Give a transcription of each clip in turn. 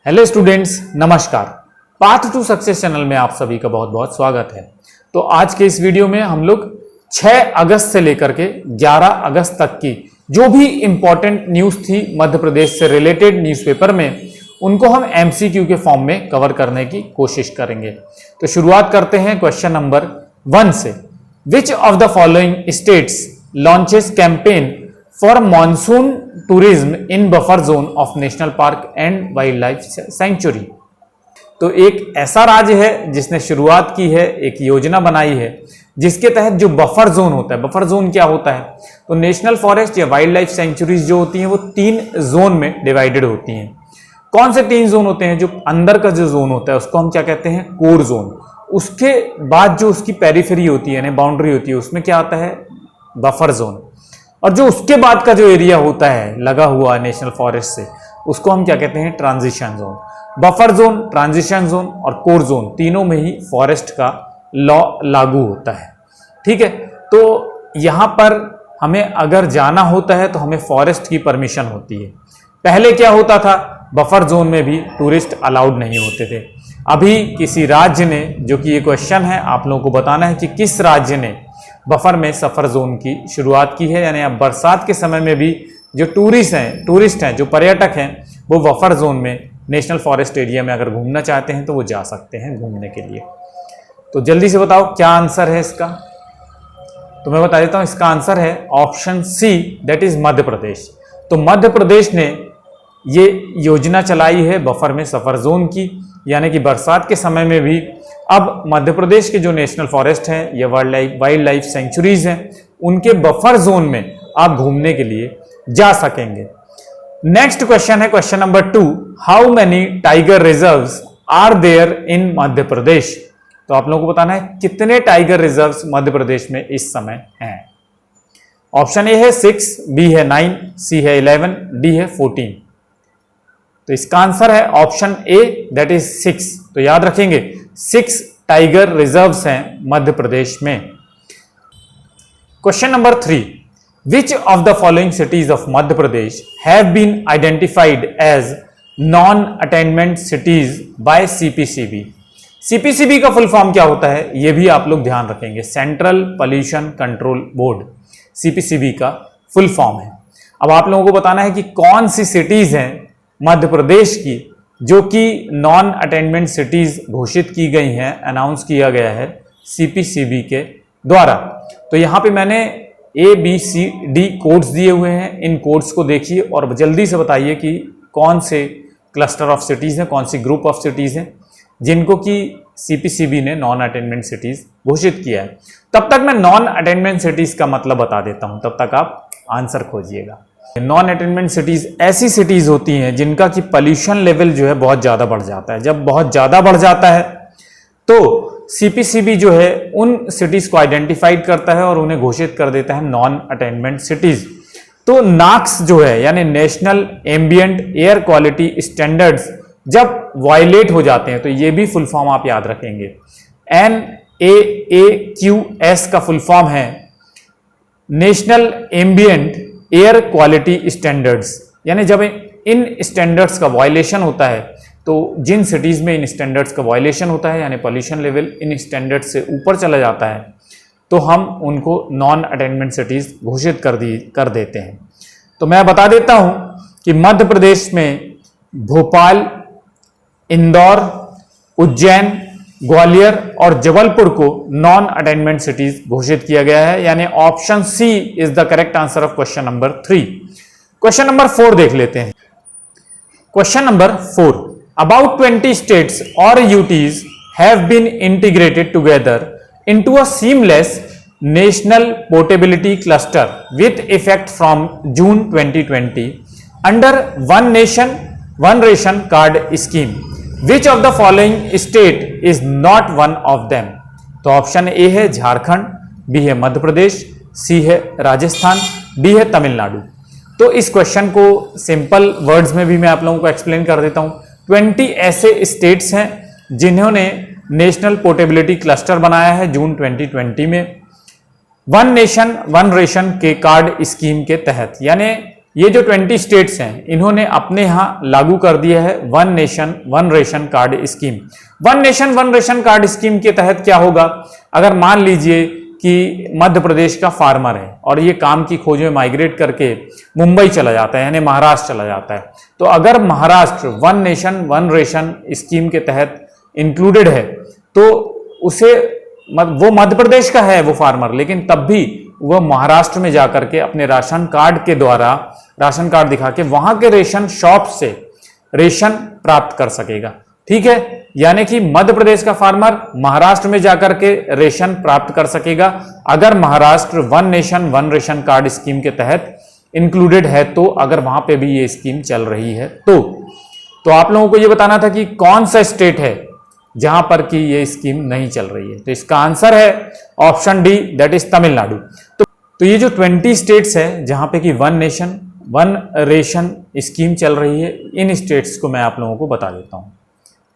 Hello students, नमस्कार। Path to success channel में आप सभी का बहुत बहुत स्वागत है। तो आज के इस वीडियो में हम लोग 6 अगस्त से लेकर के 11 अगस्त तक की जो भी इंपॉर्टेंट न्यूज़ थी मध्य प्रदेश से रिलेटेड न्यूज़पेपर में, उनको हम एमसीक्यू के फॉर्म में कवर करने की कोशिश करेंगे। तो शुरुआत करते हैं क्वेश्चन नंबर 1 से। विच of the following states launches campaign for monsoon tourism in buffer zone of national park and wild life sanctuary. तो एक ऐसा राज्य है जिसने शुरुआत की है, एक योजना बनाई है जिसके तहत जो बफर जोन होता है, बफर जोन क्या होता है, तो नेशनल फॉरेस्ट या वाइल्ड लाइफ सेंचुरीज जो होती हैं वो 3 जोन में डिवाइडेड होती हैं। कौन से 3 जोन होते हैं? जो अंदर का जो जोन होता है उसको हम क्या कहते हैं? Core zone. उसके बाद जो उसकी पेरिफेरी होती है यानी बाउंड्री होती है उसमें क्या आता है? Buffer zone. और जो उसके बाद का जो एरिया होता है लगा हुआ नेशनल फॉरेस्ट से, उसको हम क्या कहते हैं? Transition zone. Buffer zone, transition zone और कोर जोन तीनों में ही फॉरेस्ट का लॉ लागू होता है। ठीक है, तो यहां पर हमें अगर जाना होता है तो हमें फॉरेस्ट की परमिशन होती है। पहले क्या होता था? बफर जोन में भी टूरिस्ट अलाउड नहीं होते थे। अभी किसी राज्य ने, जो कि ये क्वेश्चन है आप लोगों को बताना है कि किस राज्य ने बफर में सफर जोन की शुरुआत की है, यानी अब बरसात के समय में भी जो टूरिस्ट हैं, जो पर्यटक हैं, वो बफर जोन में नेशनल फॉरेस्ट एरिया में अगर घूमना चाहते हैं तो वो जा सकते हैं घूमने के लिए। तो जल्दी से बताओ क्या आंसर है इसका? तो मैं बता देता हूं, इसका आंसर है ऑप्शन सी, दैट इज मध्य प्रदेश। तो मध्य प्रदेश ने ये योजना चलाई है बफर में सफर जोन की, यानी कि बरसात के समय में भी अब मध्य प्रदेश के जो नेशनल फॉरेस्ट हैं या वाइल्ड लाइफ सेंचुरीज हैं, उनके बफर जोन में आप घूमने के लिए जा सकेंगे। नेक्स्ट क्वेश्चन है question number 2। How many tiger reserves are there in Madhya Pradesh? तो आप लोगों को बताना है कितने टाइगर रिजर्व्स मध्य प्रदेश में इस समय हैं। ऑप्शन ए है 6, बी है 9, सी है 11, डी है 14। तो इसका आंसर है ऑप्शन ए, दैट इज 6। तो याद रखेंगे 6 टाइगर रिजर्व्स हैं मध्य प्रदेश में। Question number 3। Which of the following cities of Madhya Pradesh have been identified as non attainment cities by CPCB? CPCB का फुल फॉर्म क्या होता है यह भी आप लोग ध्यान रखेंगे। Central pollution control board CPCB का फुल फॉर्म है। अब आप लोगों को बताना है कि कौन सी सिटीज हैं मध्य प्रदेश की जो कि नॉन अटेनमेंट सिटीज घोषित की गई हैं, अनाउंस किया गया है सीपीसीबी के द्वारा। तो यहां पे मैंने ABCD कोड्स दिए हुए हैं। इन कोड्स को देखिए और जल्दी से बताइए कि कौन से क्लस्टर ऑफ सिटीज हैं, कौन सी ग्रुप ऑफ सिटीज हैं जिनको कि सीपीसीबी ने नॉन अटेनमेंट सिटीज घोषित किया है। तब तक मैं नॉन अटेनमेंट सिटीज का मतलब बता देता हूं, तब तक आप आंसर खोजिएगा। नॉन अटेनमेंट सिटीज ऐसी सिटीज होती हैं जिनका कि पॉल्यूशन लेवल जो है बहुत ज्यादा बढ़ जाता है। जब बहुत ज्यादा बढ़ जाता है तो सीपीसीबी जो है उन सिटीज को आइडेंटिफाइड करता है और उन्हें घोषित कर देता है नॉन अटेनमेंट सिटीज। तो नाक्स जो है यानी national ambient air quality standards जब वायलेट हो जाते हैं, तो ये भी फुल फॉर्म आप याद रखेंगे। NAAQS का फुल फॉर्म है national ambient air quality standards, यानी जब इन स्टैंडर्ड्स का वायलेशन होता है, तो जिन सिटीज में इन स्टैंडर्ड्स का वायलेशन होता है यानी पॉल्यूशन लेवल इन स्टैंडर्ड्स से ऊपर चला जाता है, तो हम उनको नॉन अटेनमेंट सिटीज घोषित कर देते हैं। तो मैं बता देता हूं कि मध्य प्रदेश में भोपाल, इंदौर, उज्जैन, ग्वालियर और जबलपुर को नॉन अटेनमेंट सिटीज घोषित किया गया है, यानी option C is the correct answer of question number 3। Question number 4 देख लेते हैं। Question number 4। अबाउट 20 स्टेट्स और UTs have been integrated together into a seamless national portability cluster with effect from June 2020 under one nation one ration card scheme. Which of the following state is not one of them? तो option A है Jharkhand, B है मध्य प्रदेश, सी है Rajasthan, D है तमिलनाडु। तो इस question को simple words में भी मैं आप लोगों को एक्सप्लेन कर देता हूं। 20 ऐसे स्टेट्स हैं जिन्होंने नेशनल पोर्टेबिलिटी क्लस्टर बनाया है जून 2020 में वन नेशन वन रेशन के कार्ड स्कीम के तहत, यानी ये जो 20 स्टेट्स हैं इन्होंने अपने यहाँ लागू कर दिया है one nation one ration card scheme. One nation one ration card scheme के तहत क्या होगा, अगर मान लीजिए कि मध्य प्रदेश का फार्मर है और ये काम की खोज में माइग्रेट करके मुंबई चला जाता है यानी महाराष्ट्र चला जाता है, तो अगर Maharashtra one nation one ration scheme के तहत इंक्लूडेड है तो उसे वो मध्य प्रदेश का है वो फार्मर, लेकिन तब भी वह महाराष्ट्र में जाकर के अपने राशन कार्ड के द्वारा राशन कार्ड दिखा के वहां के रेशन शॉप से रेशन प्राप्त कर सकेगा। ठीक है, यानी कि मध्य प्रदेश का फार्मर महाराष्ट्र में जाकर के रेशन प्राप्त कर सकेगा अगर Maharashtra one nation one ration card scheme के तहत इंक्लूडेड है, तो अगर वहां पे भी ये स्कीम चल रही है तो आप लोगों को ये बताना था कि कौन सा स्टेट है जहां पर कि ये स्कीम नहीं चल रही है। तो इसका आंसर है option D, that is Tamil Nadu. तो ये जो 20 स्टेट्स है जहां पे कि one nation one ration scheme चल रही है, इन स्टेट्स को मैं आप लोगों को बता देता हूं।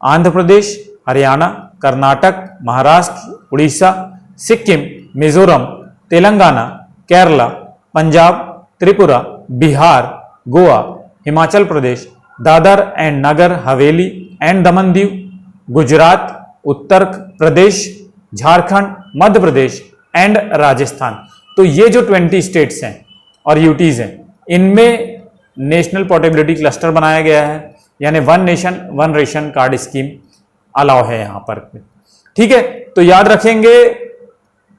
Andhra Pradesh, Haryana, Karnataka, Maharashtra, Orissa, Sikkim, Mizoram, Telangana, Kerala, Punjab, Tripura, Bihar, Goa, Himachal Pradesh, Dadar and Nagar Haveli and Daman Diu, Gujarat, Uttar Pradesh, Jharkhand, Madhya Pradesh and Rajasthan. तो ये जो 20 स्टेट्स हैं और यूटीज हैं, इनमें नेशनल पोर्टेबिलिटी क्लस्टर बनाया गया है, यानी one nation one ration card scheme allow है यहां पर। ठीक है, तो याद रखेंगे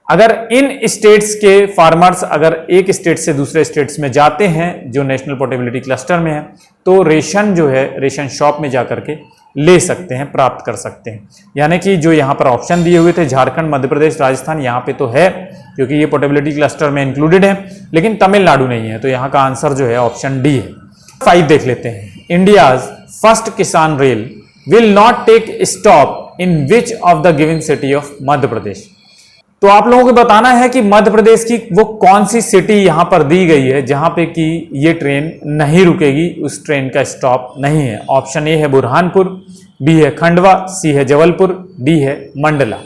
अगर इन स्टेट्स के फार्मर्स अगर एक स्टेट से दूसरे स्टेट्स में जाते हैं जो नेशनल पोर्टेबिलिटी क्लस्टर में है, तो रेशन जो है रेशन शॉप में जाकर के ले सकते हैं, प्राप्त कर सकते हैं। यानी कि जो यहाँ पर ऑप्शन दिए हुए थे झारखंड, मध्य प्रदेश, राजस्थान, यहाँ पे तो है क्योंकि ये पोर्टेबिलिटी क्लस्टर में इंक्लूडेड है, लेकिन तमिलनाडु नहीं है, तो यहाँ का आंसर जो है ऑप्शन डी है। 5 देख लेते हैं। India's first Kisan rail will not take stop in which of the given city of Madhya Pradesh. तो आप लोगों को बताना है कि मध्य प्रदेश की वो कौन सी सिटी यहां पर दी गई है जहां पे कि ये ट्रेन नहीं रुकेगी, उस ट्रेन का स्टॉप नहीं है। ऑप्शन ए है बुरहानपुर, बी है खंडवा, सी है जबलपुर, डी है मंडला।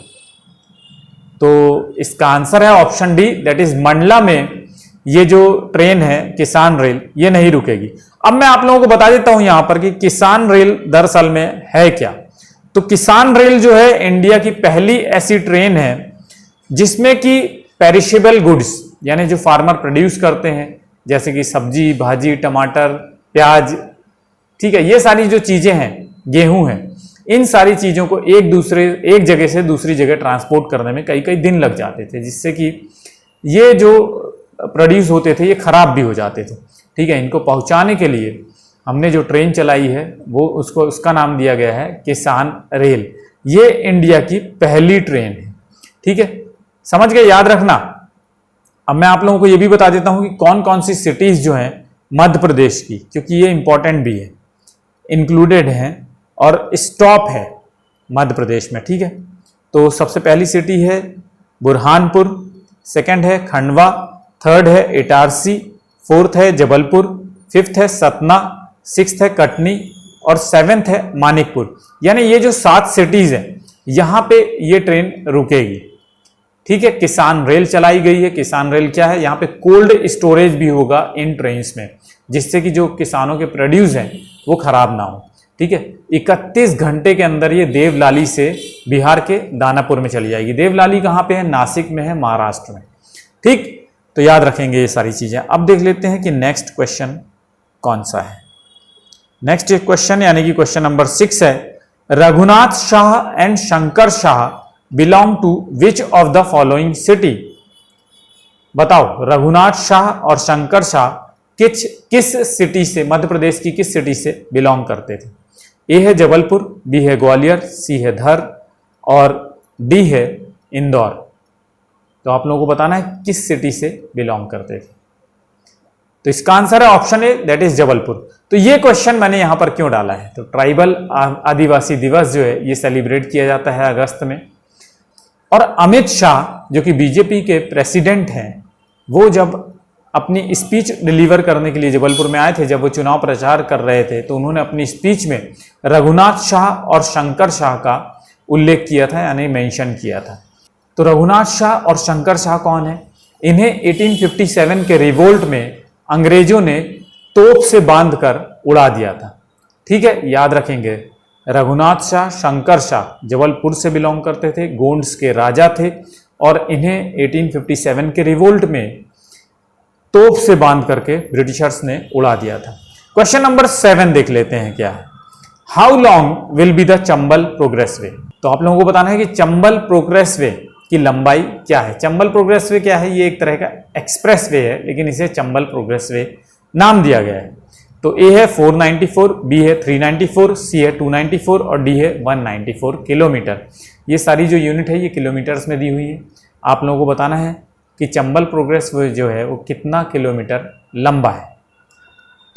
तो इसका आंसर है option D, that is Mandla में ये जो ट्रेन है किसान रेल ये नहीं रुकेगी। अब मैं आप लोगों को बता देता हूं यहां पर कि किसान रेल दरअसल में है क्या। तो किसान रेल जो है इंडिया की पहली ऐसी ट्रेन है जिसमें कि पेरिशेबल गुड्स यानी जो फार्मर प्रोड्यूस करते हैं जैसे कि सब्जी, भाजी, टमाटर, प्याज, ठीक है, ये सारी जो चीजें हैं, गेहूं है, इन सारी चीजों को एक जगह से दूसरी जगह ट्रांसपोर्ट करने में कई कई दिन लग जाते थे, जिससे कि ये जो प्रोड्यूस होते थे ये खराब भी हो जाते थे। ठीक है, इनको पहुंचाने के लिए हमने जो ट्रेन चलाई है वो उसका नाम दिया गया है किसान रेल। ये इंडिया की पहली ट्रेन है। ठीक है, समझ गए, याद रखना। अब मैं आप लोगों को यह भी बता देता हूं कि कौन कौन सी सिटीज जो हैं मध्य प्रदेश की, क्योंकि ये इंपॉर्टेंट भी है, इंक्लूडेड हैं और स्टॉप है मध्य प्रदेश में। ठीक है, तो सबसे पहली सिटी है बुरहानपुर, सेकंड है खंडवा, थर्ड है इटारसी, फोर्थ है जबलपुर, फिफ्थ है सतना, सिक्स्थ है कटनी और सेवेंथ है मानिकपुर। यानी ये जो 7 सिटीज हैं यहां पे ये ट्रेन रुकेगी। ठीक है, किसान रेल चलाई गई है। किसान रेल क्या है, यहाँ पे कोल्ड स्टोरेज भी होगा इन ट्रेन्स में, जिससे कि जो किसानों के प्रोड्यूस हैं वो खराब ना हो। ठीक है, 31 घंटे के अंदर ये देवलाली से बिहार के दानापुर में चली जाएगी। देवलाली कहाँ पे है, नासिक में है, महाराष्ट्र में। ठीक, तो याद रखेंगे ये सारी चीजें। अब देख लेते हैं कि नेक्स्ट क्वेश्चन कौन सा है। नेक्स्ट क्वेश्चन यानी कि क्वेश्चन नंबर 6 है, Raghunath Shah and Shankar Shah belong to which of the following city. बताओ, रघुनाथ शाह और शंकर शाह किस सिटी से, मध्य प्रदेश की किस सिटी से बिलोंग करते थे। ए है जबलपुर, बी है ग्वालियर, सी है धर और डी है इंदौर। तो आप लोगों को बताना है किस सिटी से बिलोंग करते थे। तो इसका आंसर है option A, that is Jabalpur. तो ये क्वेश्चन मैंने यहां पर क्यों डाला है, तो ट्राइबल आदिवासी दिवस जो है ये सेलिब्रेट किया जाता है अगस्त में, और अमित शाह जो कि बीजेपी के प्रेसिडेंट हैं, वो जब अपनी स्पीच डिलीवर करने के लिए जबलपुर में आए थे, जब वो चुनाव प्रचार कर रहे थे, तो उन्होंने अपनी स्पीच में रघुनाथ शाह और शंकर शाह का उल्लेख किया था, यानी मेंशन किया था। तो रघुनाथ शाह और शंकर शाह कौन है, इन्हें 1857 के रिवोल्ट में अंग्रेजों ने तोप से बांधकर उड़ा दिया था। ठीक है, याद रखेंगे। रघुनाथ शाह शंकर शाह जबलपुर से बिलोंग करते थे, गोंड्स के राजा थे और इन्हें 1857 के रिवोल्ट में तोप से बांध करके ब्रिटिशर्स ने उड़ा दिया था। क्वेश्चन नंबर 7 देख लेते हैं क्या है। How long will be the Chambal progress way. तो आप लोगों को बताना है कि चंबल प्रोग्रेस वे की लंबाई क्या है। चंबल प्रोग्रेस वे क्या है? ये एक तरह का एक्सप्रेस वे है, लेकिन इसे चंबल प्रोग्रेस वे नाम दिया गया है। तो ए है 494, बी है 394, सी है 294 और डी है 194 किलोमीटर। ये सारी जो यूनिट है ये किलोमीटर्स में दी हुई है। आप लोगों को बताना है कि चंबल प्रोग्रेस वे जो है वो कितना किलोमीटर लंबा है।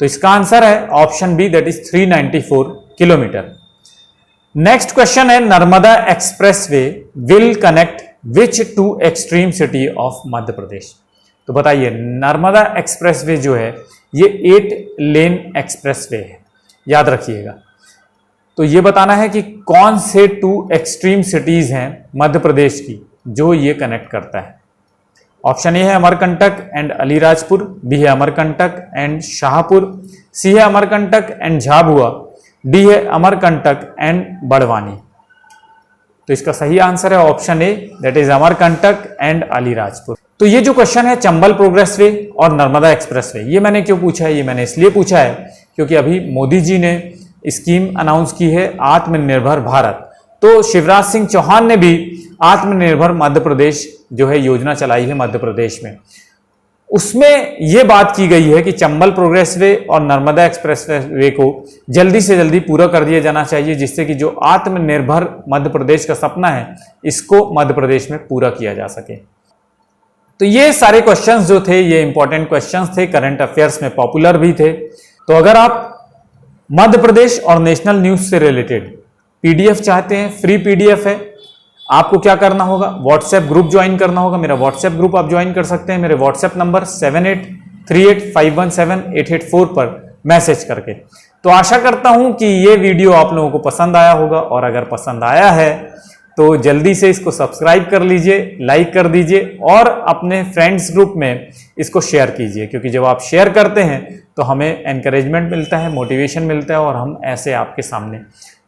तो इसका आंसर है option B, that is 394 kilometre. Next question है, Narmada expressway will connect which two extreme city of Madhya Pradesh. तो बताइए, नर्मदा एक्सप्रेस वे जो है ये 8 लेन एक्सप्रेस वे है, याद रखिएगा। तो ये बताना है कि कौन से 2 एक्सट्रीम सिटीज हैं मध्य प्रदेश की जो ये कनेक्ट करता है। ऑप्शन ए है अमरकंटक एंड अलीराजपुर, बी है अमरकंटक एंड शाहपुर, सी है अमरकंटक एंड झाबुआ, डी है अमरकंटक एंड बड़वानी। तो इसका सही आंसर है option A, that is Amarkantak and Alirajpur. तो ये जो क्वेश्चन है चंबल प्रोग्रेस वे और नर्मदा एक्सप्रेस वे, ये मैंने क्यों पूछा है? ये मैंने इसलिए पूछा है क्योंकि अभी मोदी जी ने स्कीम अनाउंस की है आत्मनिर्भर भारत। तो शिवराज सिंह चौहान ने भी आत्मनिर्भर मध्य प्रदेश जो है योजना चलाई है मध्य प्रदेश में। उसमें यह बात की गई है कि चंबल प्रोग्रेस वे और नर्मदा एक्सप्रेस वे को जल्दी से जल्दी पूरा कर दिया जाना चाहिए, जिससे कि जो आत्मनिर्भर मध्य प्रदेश का सपना है इसको मध्य प्रदेश में पूरा किया जा सके। तो ये सारे क्वेश्चंस जो थे ये इंपॉर्टेंट क्वेश्चंस थे, करंट अफेयर्स में पॉपुलर भी थे। तो अगर आप मध्य प्रदेश और नेशनल न्यूज से रिलेटेड पीडीएफ चाहते हैं, फ्री पीडीएफ है, आपको क्या करना होगा? व्हाट्सएप ग्रुप ज्वाइन करना होगा। मेरा व्हाट्सएप ग्रुप आप ज्वाइन कर सकते हैं मेरे व्हाट्सएप नंबर 7838517884 पर मैसेज करके। तो आशा करता हूं कि ये वीडियो आप लोगों को पसंद आया होगा, और अगर पसंद आया है तो जल्दी से इसको सब्सक्राइब कर लीजिए, लाइक कर दीजिए और अपने फ्रेंड्स ग्रुप में इसको शेयर कीजिए, क्योंकि जब आप शेयर करते हैं तो हमें एनकरेजमेंट मिलता है, मोटिवेशन मिलता है और हम ऐसे आपके सामने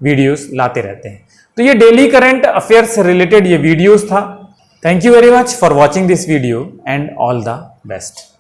वीडियोस लाते रहते हैं। तो ये डेली करंट अफेयर से रिलेटेड ये वीडियोस था। Thank you very much for watching this video and all the best.